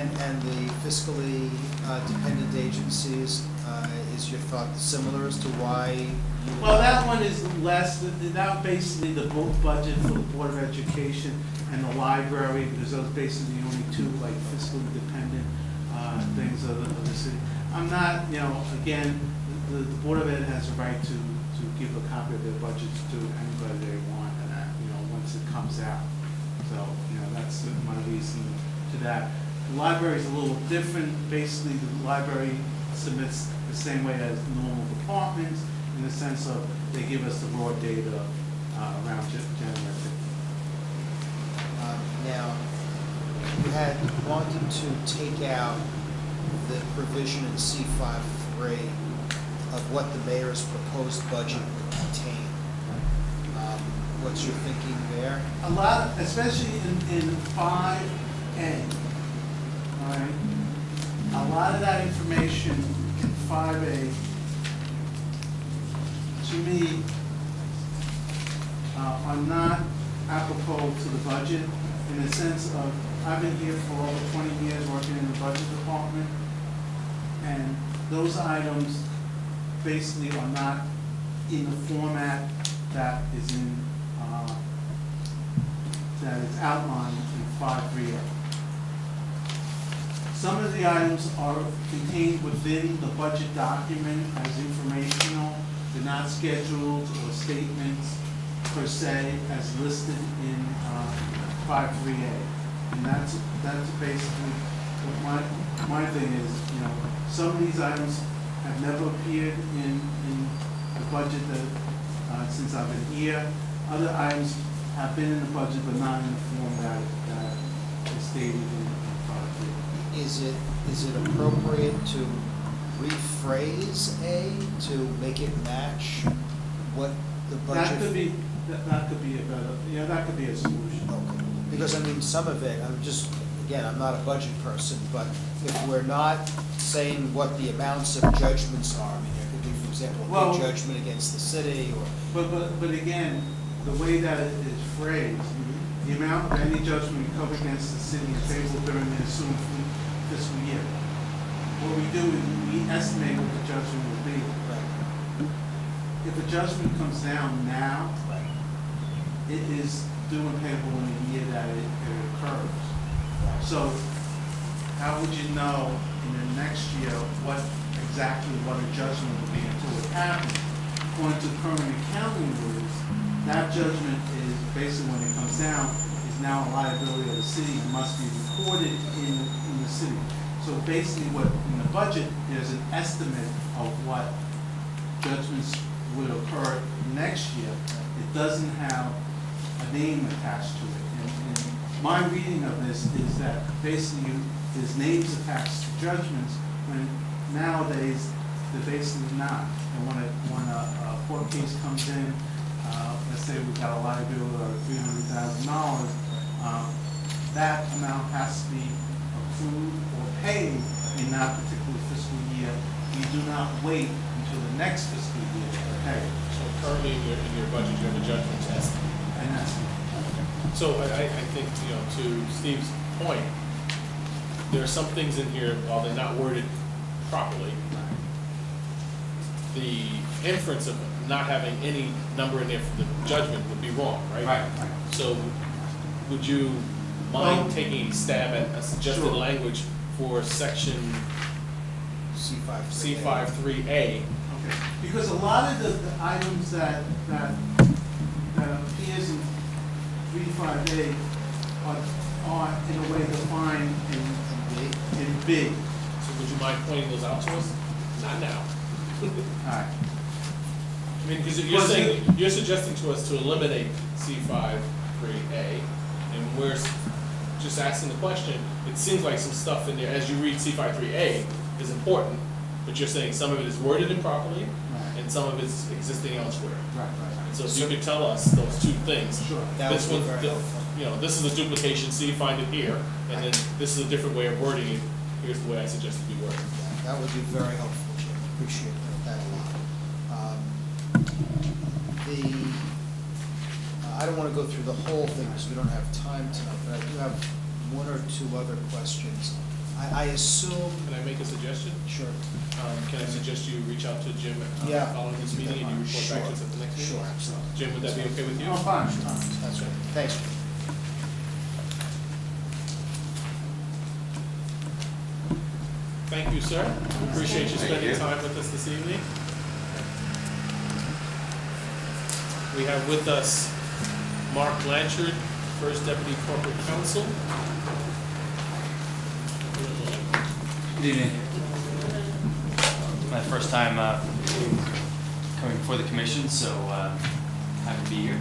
And the fiscally dependent agencies, is your thought similar as to why? Well, that one is less, that basically the budget for the Board of Education and the library, because those basically the only two like fiscally dependent things of the city. I'm not, again, the Board of Ed has a right to give a copy of their budgets to anybody they want, and that, once it comes out. So, that's my reason to that. The library is a little different. Basically, the library submits the same way as normal departments, in the sense of they give us the raw data around January 5th. Now, you had wanted to take out the provision in C5.3 of what the mayor's proposed budget would contain. What's your thinking there? A lot, especially in 5A, all right? A lot of that information in 5A, to me, are not apropos to the budget, in the sense of, I've been here for over 20 years working in the budget department, and those items basically are not in the format that is outlined in 5.3a. Some of the items are contained within the budget document as informational. They're not scheduled or statements per se as listed in 5.3a. And that's basically what my thing is. Some of these items have never appeared in the budget that since I've been here. Other items have been in the budget, but not in the form that is stated in 5.3. Is it appropriate to rephrase A to make it match what the budget? That could be a better. That could be a solution. Okay. Because some of it, I'm not a budget person, but if we're not saying what the amounts of judgments are, there could be, for example, a judgment against the city, or. But again, the way that it is phrased, the amount of any judgment recovered against the city is favorable during the ensuing fiscal year. What we do is we estimate what the judgment will be. Right. If a judgment comes down now, right, it is due and payable in the year that it occurs. Right. So how would you know in the next year what a judgment will be until it happens? According to current accounting rules, that judgment is basically, when it comes down, is now a liability of the city and must be recorded in the city. So basically, what in the budget, there's an estimate of what judgments would occur next year. It doesn't have a name attached to it. And my reading of this is that basically there's names attached to judgments, when nowadays they're basically not. And when a court case comes in, let's say we've got a liability of $300,000, that amount has to be accrued or paid in that particular fiscal year. We do not wait until the next fiscal year to pay. So currently in your budget, you have a judgment estimate. And that's so I think, to Steve's point, there are some things in here, while they're not worded properly, the inference of not having any number in there for the judgment would be wrong, right? Right. So would you mind taking a stab at a suggested language for section C5.3a? Okay. Because a lot of the items that appears in 3.5a are in a way defined in B. So would you mind pointing those out to us? Not now. All right. I mean, because you're suggesting to us to eliminate C5.3a, and we're just asking the question. It seems like some stuff in there, as you read C5.3a, is important, but you're saying some of it is worded improperly, and some of it's existing elsewhere. Right. And so if you could tell us those two things. Sure. This one, this is a duplication, see, find it here, and then this is a different way of wording it. Here's the way I suggest it be worded. That would be very helpful, Jim. Appreciate that a lot. I don't want to go through the whole thing because we don't have time tonight, but I do have one or two other questions. I assume. Can I make a suggestion? Sure. Can I suggest you reach out to Jim following this meeting and you report back to us at the next meeting? Sure, absolutely. Jim, would that be okay with you? Oh, fine. That's right. Thanks. Thank you, sir. Appreciate you spending time with us this evening. We have with us Mark Blanchard, First Deputy Corporate Counsel. Good evening. My first time coming before the commission, so happy to be here.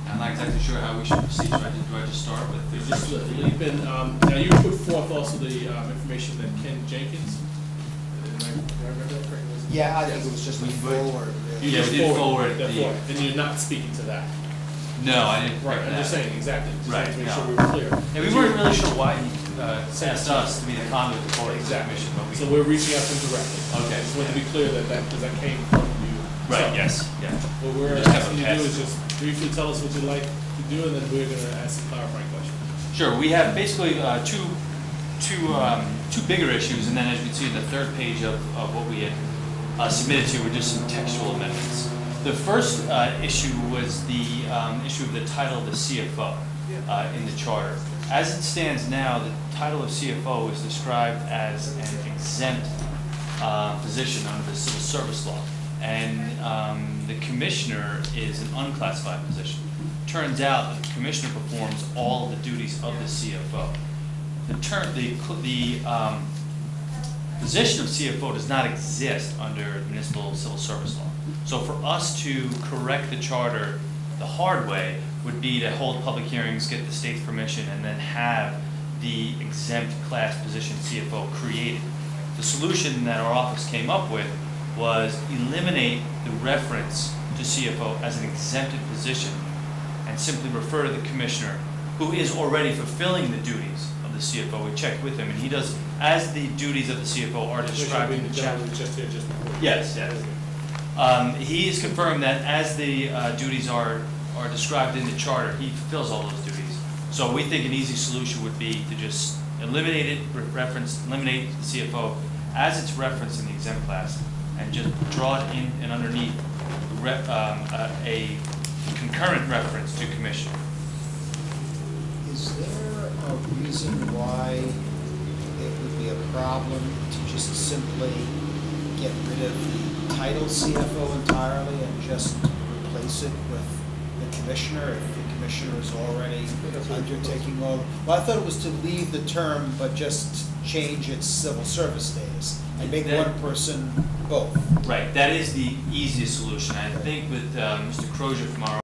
I'm not exactly sure how we should proceed. Do I just start with? You just leap in. Now you put forth also the information that Ken Jenkins. Did I remember that correctly? Yeah, I think it was just a forward. You Yeah, just we did forward and you're not speaking to that. No, I didn't. Right. I'm just saying exactly. Just Right. to make sure we were clear. And we weren't really sure why he asked us to be the conduit for the commission, but we. So we're reaching out to him directly. Okay. Just wanted to be clear because that came from you. Right. So, Yes. Yeah. What we're Just have asking you a to do test. is just briefly tell us what you'd like to do, and then we're going to ask some clarifying questions. Sure. We have basically two bigger issues, and then as you can see in the third page of what we had submitted to were just some textual amendments. The first issue was the issue of the title of the CFO in the charter. As it stands now, the title of CFO is described as an exempt position under the civil service law, and the commissioner is an unclassified position. Turns out that the commissioner performs all of the duties of the CFO. The position of CFO does not exist under municipal civil service law. So for us to correct the charter the hard way would be to hold public hearings, get the state's permission, and then have the exempt class position CFO created. The solution that our office came up with was eliminate the reference to CFO as an exempted position and simply refer to the commissioner, who is already fulfilling the duties of the CFO. We checked with him, and he does, as the duties of the CFO are described in the chapter. Yes, yes. He has confirmed that as the duties are described in the charter, he fulfills all those duties. So we think an easy solution would be to just eliminate it, eliminate the CFO as it's referenced in the exempt class, and just draw it in and underneath a concurrent reference to commissioner. Is there a reason why it would be a problem to just simply get rid of the title CFO entirely and just replace it with the commissioner if the commissioner is already undertaking all? Well, I thought it was to leave the term but just change its civil service status and make one person both. Right, that is the easiest solution. I think with Mr. Crozier from our